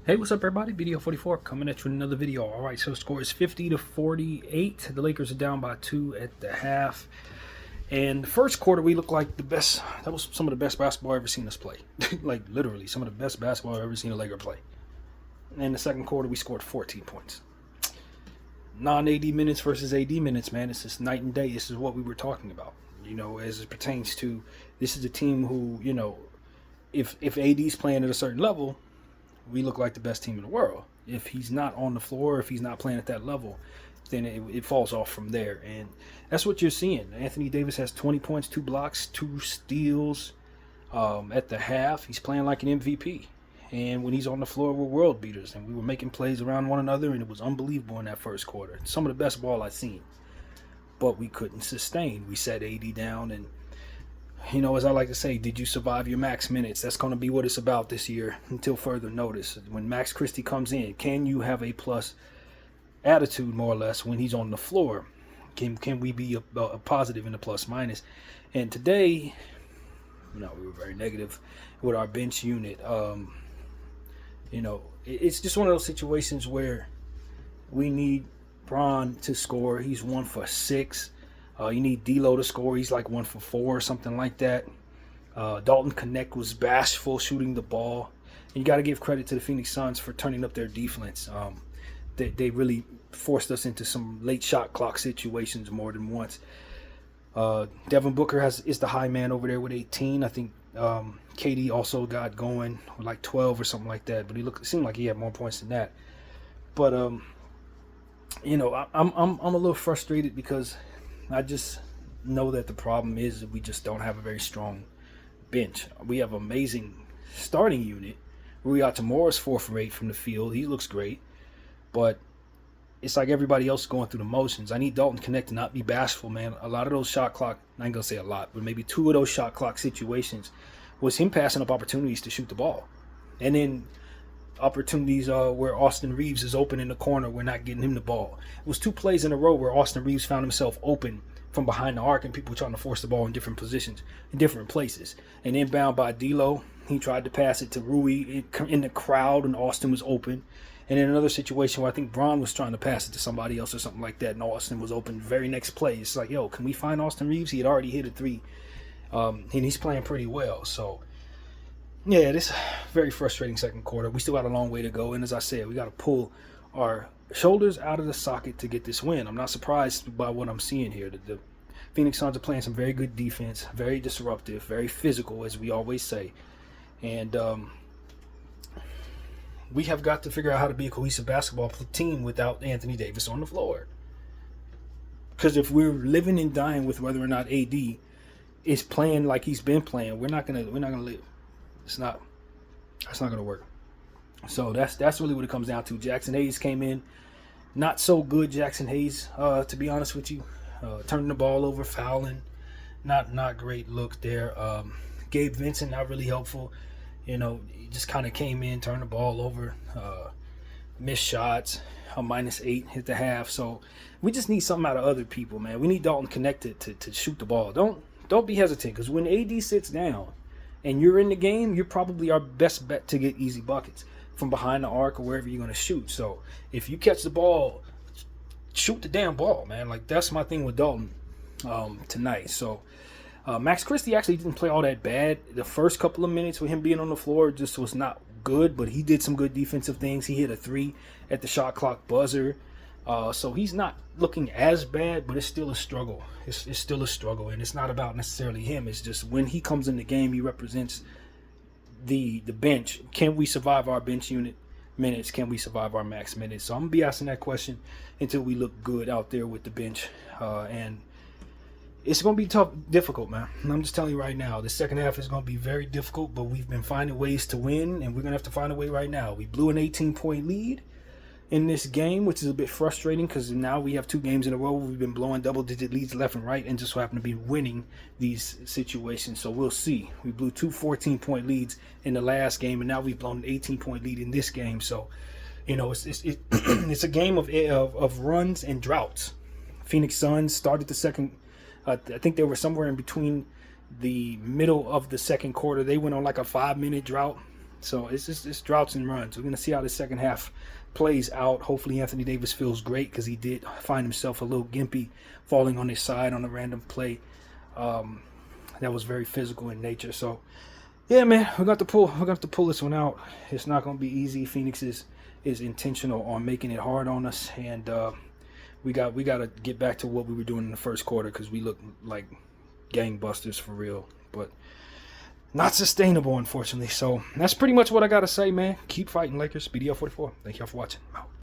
Hey, what's up, everybody? Video 44 coming at you with another video. All right, so score is 50-48. The Lakers are down by 2 at the half. And the first quarter, we looked like the best. That was some of the best basketball I've ever seen us play. Like, literally, some of the best basketball I've ever seen a Laker play. And in the second quarter, we scored 14 points. Non-AD minutes versus AD minutes, man. It's just night and day. This is what we were talking about, as it pertains to this is a team who, if AD's playing at a certain level, we look like the best team in the world. If he's not on the floor, if he's not playing at that level, then it falls off from there. And that's what you're seeing. Anthony Davis has 20 points, 2 blocks, 2 steals at the half. He's playing like an MVP. And when he's on the floor, we're world beaters. And we were making plays around one another, and it was unbelievable in that first quarter. Some of the best ball I've seen. But we couldn't sustain. We set AD down, and as I like to say, did you survive your max minutes? That's going to be what it's about this year until further notice. When Max Christie comes in, can you have a plus attitude, more or less, when he's on the floor? Can we be a positive in the plus minus? And today, we were very negative with our bench unit. It's just one of those situations where we need Bron to score. He's 1 for 6. You need D'Lo to score. He's like 1 for 4 or something like that. Dalton Knecht was bashful shooting the ball. And you got to give credit to the Phoenix Suns for turning up their defense. They really forced us into some late shot clock situations more than once. Devin Booker is the high man over there with 18. I think KD also got going with like 12 or something like that. But it seemed like he had more points than that. But I'm a little frustrated because I just know that the problem is that we just don't have a very strong bench. We have an amazing starting unit. Rui Hachimura is 4 for 8 from the field. He looks great. But it's like everybody else going through the motions. I need Dalton Knecht to not be bashful, man. A lot of those shot clock, I ain't going to say a lot, but maybe 2 of those shot clock situations was him passing up opportunities to shoot the ball. And then opportunities where Austin Reeves is open in the corner, we're not getting him the ball. It was 2 plays in a row where Austin Reeves found himself open from behind the arc and people trying to force the ball in different positions, in different places. And inbound by D'Lo, he tried to pass it to Rui in the crowd and Austin was open. And in another situation where I think Bron was trying to pass it to somebody else or something like that, and Austin was open very next play. It's like, yo, can we find Austin Reeves? He had already hit a 3, and he's playing pretty well. So yeah, this very frustrating second quarter. We still got a long way to go. And as I said, we got to pull our shoulders out of the socket to get this win. I'm not surprised by what I'm seeing here. The Phoenix Suns are playing some very good defense, very disruptive, very physical, as we always say. And we have got to figure out how to be a cohesive basketball team without Anthony Davis on the floor. Because if we're living and dying with whether or not AD is playing like he's been playing, we're not gonna live. That's not gonna work. So that's really what it comes down to. Jackson Hayes came in, not so good. Jackson Hayes, to be honest with you, turning the ball over, fouling, not great look there. Gabe Vincent, not really helpful. He just kind of came in, turned the ball over, missed shots, a -8 hit the half. So we just need something out of other people, man. We need Dalton connected to shoot the ball. Don't be hesitant, because when AD sits down and you're in the game, you're probably our best bet to get easy buckets from behind the arc or wherever you're going to shoot. So if you catch the ball, shoot the damn ball, man. Like, that's my thing with Dalton tonight. So Max Christie actually didn't play all that bad. The first couple of minutes with him being on the floor just was not good, but he did some good defensive things. He hit a 3 at the shot clock buzzer. So he's not looking as bad, but it's still a struggle. It's still a struggle, and it's not about necessarily him. It's just when he comes in the game, he represents the bench. Can we survive our bench unit minutes? Can we survive our max minutes? So I'm going to be asking that question until we look good out there with the bench. And it's going to be difficult, man. I'm just telling you right now, the second half is going to be very difficult, but we've been finding ways to win, and we're going to have to find a way right now. We blew an 18-point lead in this game, which is a bit frustrating because now we have 2 games in a row. We've been blowing double-digit leads left and right and just so happen to be winning these situations. So we'll see. We blew 2 14-point leads in the last game, and now we've blown an 18-point lead in this game. So, it's a game of runs and droughts. Phoenix Suns started the second. I think they were somewhere in between the middle of the second quarter. They went on like a 5-minute drought. So it's just it's droughts and runs. We're gonna see how the second half plays out. Hopefully Anthony Davis feels great because he did find himself a little gimpy, falling on his side on a random play. That was very physical in nature. So yeah, man, we got to pull this one out. It's not gonna be easy. Phoenix is intentional on making it hard on us, and we got to get back to what we were doing in the first quarter because we look like gangbusters for real, but not sustainable, unfortunately. So that's pretty much what I got to say, man. Keep fighting, Lakers. BDL 44. Thank y'all for watching. I'm out.